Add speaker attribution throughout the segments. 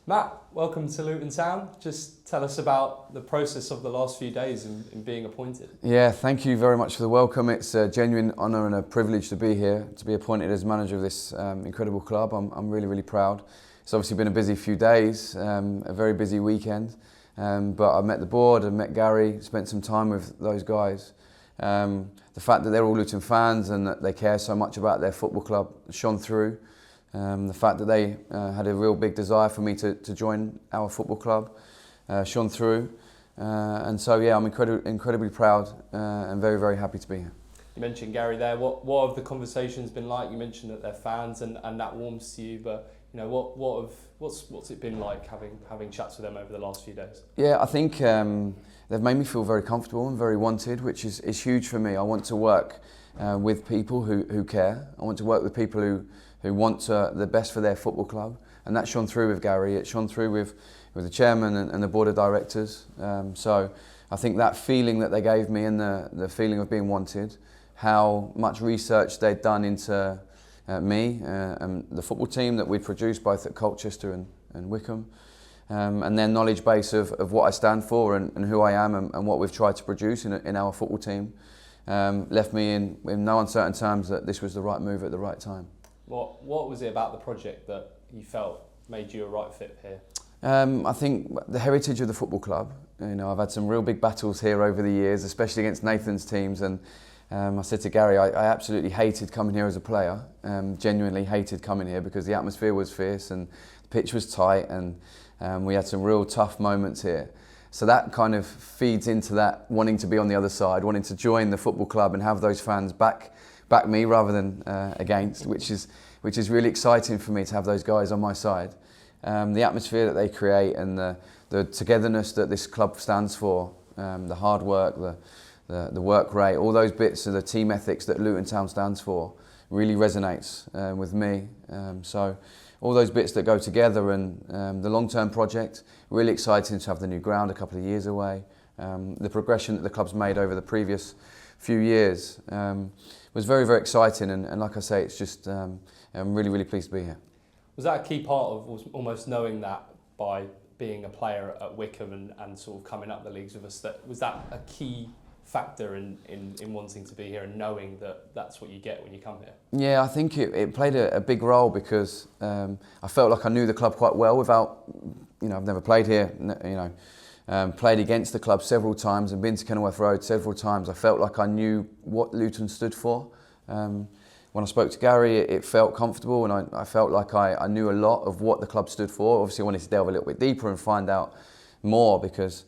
Speaker 1: Matt, welcome to Luton Town. Just tell us about the process of the last few days in being appointed.
Speaker 2: Yeah, thank you very much for the welcome. It's a genuine honour and a privilege to be here, to be appointed as manager of this incredible club. I'm really, really proud. It's obviously been a busy few days, a very busy weekend, but I met the board, I met Gary, spent some time with those guys. The fact that they're all Luton fans and that they care so much about their football club shone through. The fact that they had a real big desire for me to join our football club shone through. And so, yeah, I'm incredibly proud and very, very happy to be here.
Speaker 1: You mentioned Gary there. What have the conversations been like? You mentioned that they're fans and that warms to you, but you know what's it been like having chats with them over the last few days?
Speaker 2: Yeah, I think they've made me feel very comfortable and very wanted, which is huge for me. I want to work with people who care. I want to work with people who want the best for their football club, and that shone through with Gary. It shone through with the chairman and the board of directors. So I think that feeling that they gave me and the feeling of being wanted, how much research they'd done into me and the football team that we'd produced both at Colchester and Wycombe, and their knowledge base of what I stand for and who I am and what we've tried to produce in our football team, left me in no uncertain terms that this was the right move at the right time.
Speaker 1: What was it about the project that you felt made you a right fit here?
Speaker 2: I think the heritage of the football club. You know, I've had some real big battles here over the years, especially against Nathan's teams, and I said to Gary, I absolutely hated coming here as a player. Genuinely hated coming here because the atmosphere was fierce and the pitch was tight, and we had some real tough moments here. So that kind of feeds into that wanting to be on the other side, wanting to join the football club and have those fans back me rather than against, which is really exciting for me to have those guys on my side. The atmosphere that they create and the togetherness that this club stands for, the hard work, the work rate, all those bits of the team ethics that Luton Town stands for really resonates with me. So all those bits that go together, and the long-term project, really exciting to have the new ground a couple of years away. The progression that the club's made over the previous few years was very, very exciting, and like I say, it's just I'm really, really pleased to be here.
Speaker 1: Was that a key part of almost knowing that by being a player at Wycombe and sort of coming up the leagues with us? Was that a key factor in wanting to be here and knowing that that's what you get when you come here?
Speaker 2: Yeah, I think it played a big role because I felt like I knew the club quite well without, I've never played here, played against the club several times and been to Kenilworth Road several times. I felt like I knew what Luton stood for. When I spoke to Gary, it felt comfortable, and I felt like I knew a lot of what the club stood for. Obviously, I wanted to delve a little bit deeper and find out more because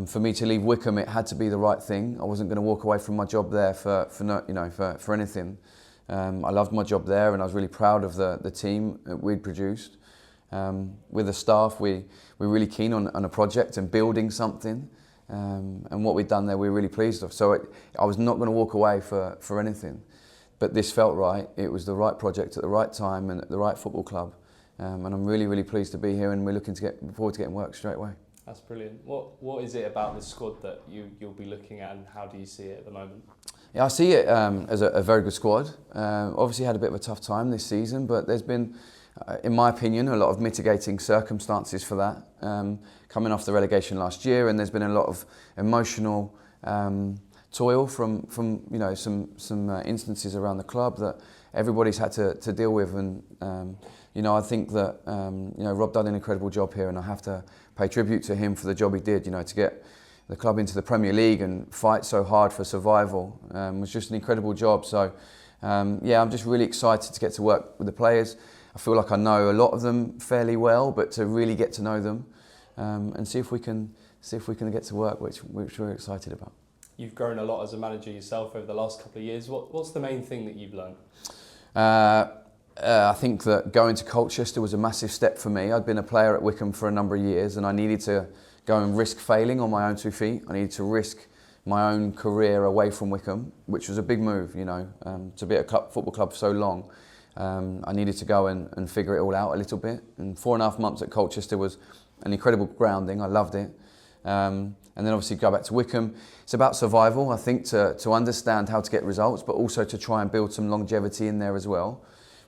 Speaker 2: for me to leave Wycombe, it had to be the right thing. I wasn't going to walk away from my job there for anything. I loved my job there, and I was really proud of the team that we'd produced. With the staff, we were really keen on a project and building something, and what we'd done there, we were really pleased with. So I was not going to walk away for anything. But this felt right. It was the right project at the right time and at the right football club. And I'm really, really pleased to be here, and we're looking forward to getting work straight away.
Speaker 1: That's brilliant. What is it about this squad that you'll be looking at, and how do you see it at the moment?
Speaker 2: Yeah, I see it as a very good squad. Obviously had a bit of a tough time this season, but there's been, in my opinion, a lot of mitigating circumstances for that. Coming off the relegation last year, and there's been a lot of emotional toil from some instances around the club that everybody's had to deal with, and I think that Rob done an incredible job here, and I have to pay tribute to him for the job he did. To get the club into the Premier League and fight so hard for survival was just an incredible job. So I'm just really excited to get to work with the players. I feel like I know a lot of them fairly well, but to really get to know them and see if we can get to work, which we're excited about.
Speaker 1: You've grown a lot as a manager yourself over the last couple of years. What's the main thing that you've learned?
Speaker 2: I think that going to Colchester was a massive step for me. I'd been a player at Wycombe for a number of years, and I needed to go and risk failing on my own 2 feet. I needed to risk my own career away from Wycombe, which was a big move, to be at a football club for so long. I needed to go and figure it all out a little bit. And 4.5 months at Colchester was an incredible grounding. I loved it. And then obviously go back to Wycombe. It's about survival, I think, to understand how to get results, but also to try and build some longevity in there as well.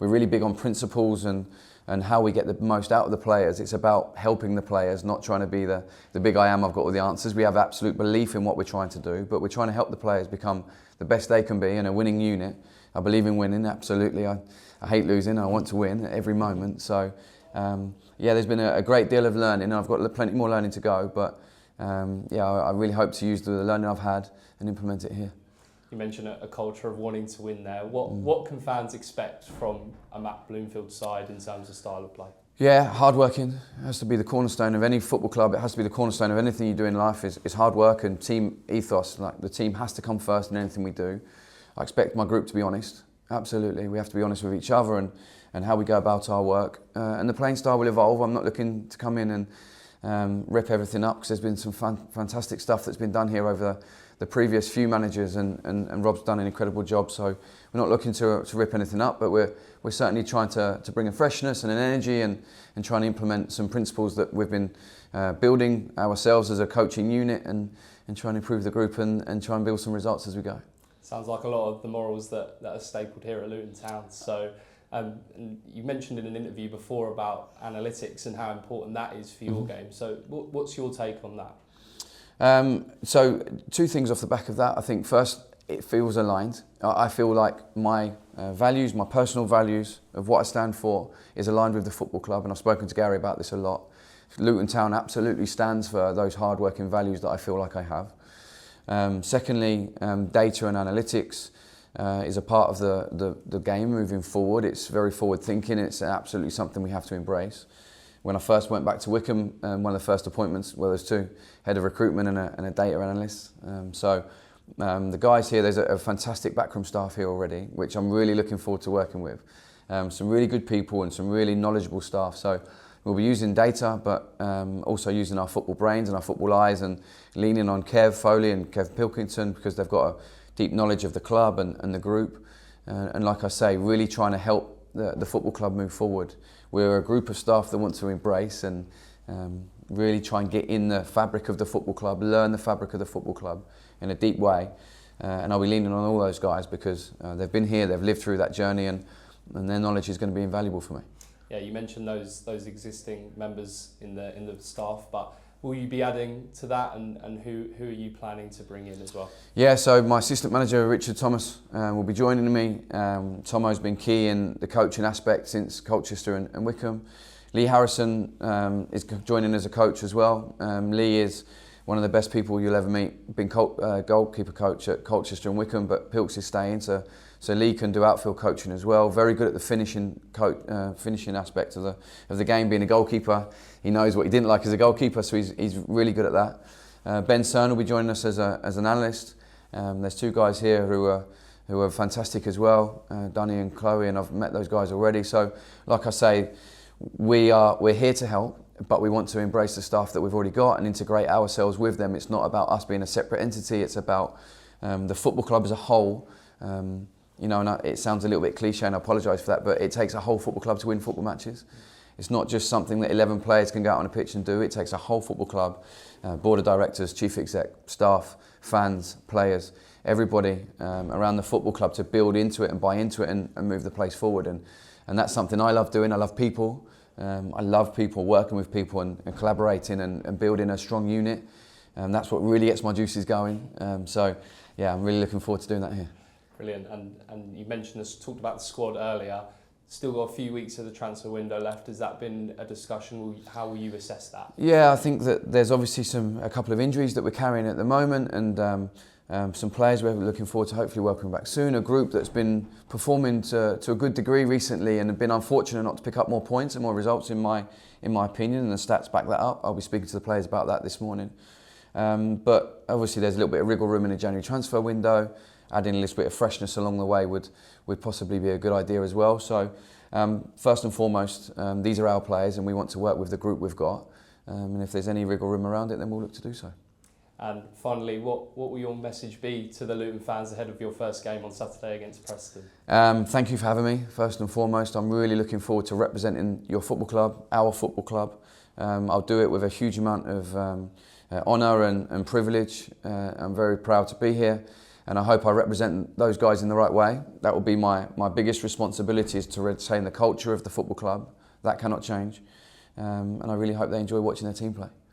Speaker 2: We're really big on principles and and how we get the most out of the players. It's about helping the players, not trying to be the big I am, I've got all the answers. We have absolute belief in what we're trying to do, but we're trying to help the players become the best they can be in a winning unit. I believe in winning, absolutely. I hate losing, I want to win at every moment. So yeah, there's been a great deal of learning, and I've got plenty more learning to go, but yeah, I really hope to use the learning I've had and implement it here.
Speaker 1: You mentioned a culture of wanting to win there. What can fans expect from a Matt Bloomfield side in terms of style of play?
Speaker 2: Yeah, hard working. It has to be the cornerstone of any football club. It has to be the cornerstone of anything you do in life is hard work and team ethos. Like, the team has to come first in anything we do. I expect my group to be honest. Absolutely. We have to be honest with each other and how we go about our work. And the playing style will evolve. I'm not looking to come in and rip everything up, because there's been some fantastic stuff that's been done here over the previous few managers, and Rob's done an incredible job. So we're not looking to rip anything up, but we're certainly trying to bring a freshness and an energy and trying to implement some principles that we've been building ourselves as a coaching unit, and trying to improve the group and try and build some results as we go.
Speaker 1: Sounds like a lot of the morals that are stapled here at Luton Town. So and you mentioned in an interview before about analytics and how important that is for your game. So what's your take on that?
Speaker 2: So two things off the back of that. I think first, it feels aligned. I feel like my values, my personal values of what I stand for is aligned with the football club, and I've spoken to Gary about this a lot. Luton Town absolutely stands for those hard-working values that I feel like I have. Secondly, data and analytics is a part of the game moving forward. It's very forward-thinking. It's absolutely something we have to embrace. When I first went back to Wycombe, one of the first appointments, well, there's two, head of recruitment and a data analyst. The guys here, there's a fantastic backroom staff here already, which I'm really looking forward to working with. Some really good people and some really knowledgeable staff. So we'll be using data, but also using our football brains and our football eyes, and leaning on Kev Foley and Kev Pilkington, because they've got a deep knowledge of the club and the group. And like I say, really trying to help the football club move forward. We're a group of staff that want to embrace and really try and get in the fabric of the football club, learn the fabric of the football club in a deep way. And I'll be leaning on all those guys, because they've been here, they've lived through that journey, and their knowledge is going to be invaluable for me. Yeah,
Speaker 1: you mentioned those existing members in the staff, but will you be adding to that, and who are you planning to bring in as well? Yeah, so my assistant manager, Richard Thomas, will be joining me. Tomo's been key in the coaching aspect since Colchester and Wycombe. Lee Harrison is joining as a coach as well. Lee is one of the best people you'll ever meet. Been goalkeeper coach at Colchester and Wycombe, but Pilks is staying, so Lee can do outfield coaching as well. Very good at the finishing aspect of the game. Being a goalkeeper, he knows what he didn't like as a goalkeeper, so he's really good at that. Ben Cern will be joining us as an analyst. There's two guys here who are fantastic as well, Dunny and Chloe, and I've met those guys already. So, like I say, we're here to help, but we want to embrace the staff that we've already got and integrate ourselves with them. It's not about us being a separate entity. It's about the football club as a whole. You know, and it sounds a little bit cliche, and I apologise for that, but it takes a whole football club to win football matches. It's not just something that 11 players can go out on a pitch and do. It takes a whole football club, board of directors, chief exec, staff, fans, players, everybody around the football club to build into it and buy into it and move the place forward. And that's something I love doing. I love people. I love people, working with people and collaborating and building a strong unit. That's what really gets my juices going. So yeah, I'm really looking forward to doing that here. Brilliant. And you mentioned this, talked about the squad earlier. Still got a few weeks of the transfer window left. Has that been a discussion? How will you assess that? Yeah, I think that there's obviously a couple of injuries that we're carrying at the moment, and some players we're looking forward to hopefully welcoming back soon. A group that's been performing to a good degree recently and have been unfortunate not to pick up more points and more results in my opinion, and the stats back that up. I'll be speaking to the players about that this morning. But obviously there's a little bit of wriggle room in the January transfer window. Adding a little bit of freshness along the way would possibly be a good idea as well. So first and foremost, these are our players, and we want to work with the group we've got. And if there's any wriggle room around it, then we'll look to do so. And finally, what will your message be to the Luton fans ahead of your first game on Saturday against Preston? Thank you for having me, first and foremost. I'm really looking forward to representing your football club, our football club. I'll do it with a huge amount of honour and privilege. I'm very proud to be here, and I hope I represent those guys in the right way. That will be my biggest responsibility, is to retain the culture of the football club,
Speaker 2: That cannot change. And I really hope they enjoy watching their team play.